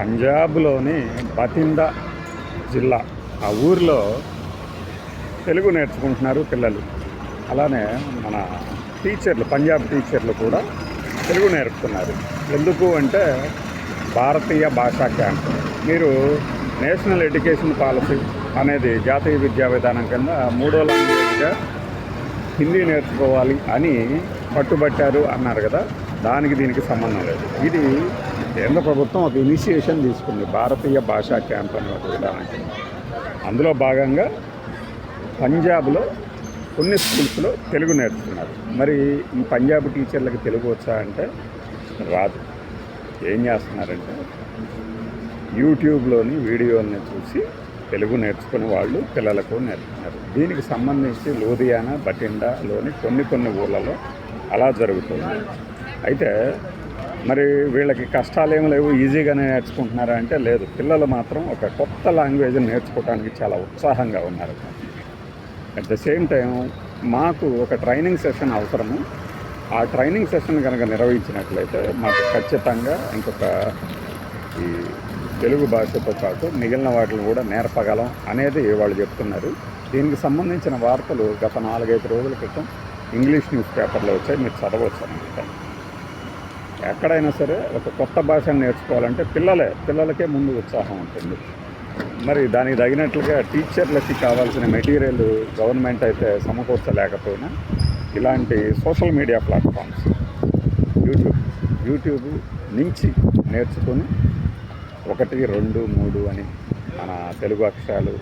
పంజాబ్లోని బతిండా జిల్లా ఆ ఊరిలో తెలుగు నేర్చుకుంటున్నారు పిల్లలు. అలానే మన టీచర్లు, పంజాబ్ టీచర్లు కూడా తెలుగు నేర్పుతున్నారు. ఎందుకు అంటే భారతీయ భాషా క్యాంప్. మీరు నేషనల్ ఎడ్యుకేషన్ పాలసీ అనేది జాతీయ విద్యా విధానం కింద 3వ లాంగ్వేజ్గా హిందీ నేర్చుకోవాలి అని పట్టుబట్టారు అన్నారు కదా, దానికి దీనికి సంబంధం లేదు. ఇది కేంద్ర ప్రభుత్వం ఒక ఇనిషియేషన్ తీసుకుంది, భారతీయ భాషా క్యాంప్ అనే ఒక విధానం. అందులో భాగంగా పంజాబ్లో కొన్ని స్కూల్స్లో తెలుగు నేర్చుకున్నారు. మరి ఈ పంజాబ్ టీచర్లకి తెలుగు వచ్చా అంటే రాదు. ఏం చేస్తున్నారంటే యూట్యూబ్లోని వీడియోని చూసి తెలుగు నేర్చుకునే వాళ్ళు పిల్లలకు నేర్పుతున్నారు. దీనికి సంబంధించి లూధియానా, బటిండాలోని కొన్ని ఊళ్ళలో అలా జరుగుతుంది. అయితే మరి వీళ్ళకి కష్టాలు ఏమి లేవు, ఈజీగానే నేర్చుకుంటున్నారా అంటే లేదు. పిల్లలు మాత్రం ఒక కొత్త లాంగ్వేజ్ నేర్చుకోవడానికి చాలా ఉత్సాహంగా ఉన్నారు. అట్ ద సేమ్ టైం మాకు ఒక ట్రైనింగ్ సెషన్ అవసరము. ఆ ట్రైనింగ్ సెషన్ కనుక నిర్వహించినట్లయితే మాకు ఖచ్చితంగా ఇంకొక ఈ తెలుగు భాషతో పాటు మిగిలిన వాటిని కూడా నేర్పగలం అనేది వాళ్ళు చెప్తున్నారు. దీనికి సంబంధించిన వార్తలు గత 4-5 రోజుల క్రితం ఇంగ్లీష్ న్యూస్ పేపర్లో వచ్చాయి, మీరు చదవచ్చు అన్నమాట. ఎక్కడైనా సరే ఒక కొత్త భాషను నేర్చుకోవాలంటే పిల్లలకే ముందు ఉత్సాహం ఉంటుంది. మరి దానికి తగినట్లుగా టీచర్లకి కావాల్సిన మెటీరియల్ గవర్నమెంట్ అయితే సమకూర్చలేకపోయినా ఇలాంటి సోషల్ మీడియా ప్లాట్ఫామ్స్, యూట్యూబ్ నుంచి నేర్చుకొని 1, 2, 3 అని మన తెలుగు అక్షరాలు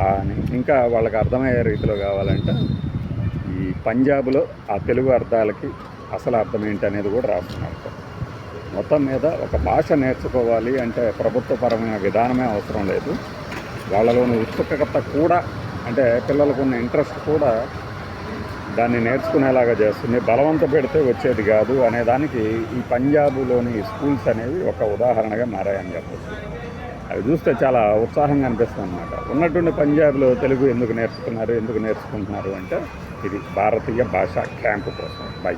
అని ఇంకా వాళ్ళకి అర్థమయ్యే రీతిలో కావాలంటే ఈ పంజాబ్లో ఆ తెలుగు అర్థాలకి అసలు అర్థం ఏంటి అనేది కూడా రాస్తున్నారు. మొత్తం మీద ఒక భాష నేర్చుకోవాలి అంటే ప్రభుత్వపరమైన విధానమే అవసరం లేదు. వాళ్ళలోని ఉత్సుకత కూడా, అంటే పిల్లలకు ఉన్న ఇంట్రెస్ట్ కూడా దాన్ని నేర్చుకునేలాగా చేస్తుంది. బలవంత పెడితే వచ్చేది కాదు అనేదానికి ఈ పంజాబ్లోని స్కూల్స్ అనేవి ఒక ఉదాహరణగా మారాయని చెప్పచ్చు. అవి చూస్తే చాలా ఉత్సాహంగా అనిపిస్తుంది అన్నమాట. ఉన్నటువంటి పంజాబ్లో తెలుగు ఎందుకు నేర్చుకుంటున్నారు అంటే ఇది భారతీయ భాషా క్యాంపు కోసం. బై.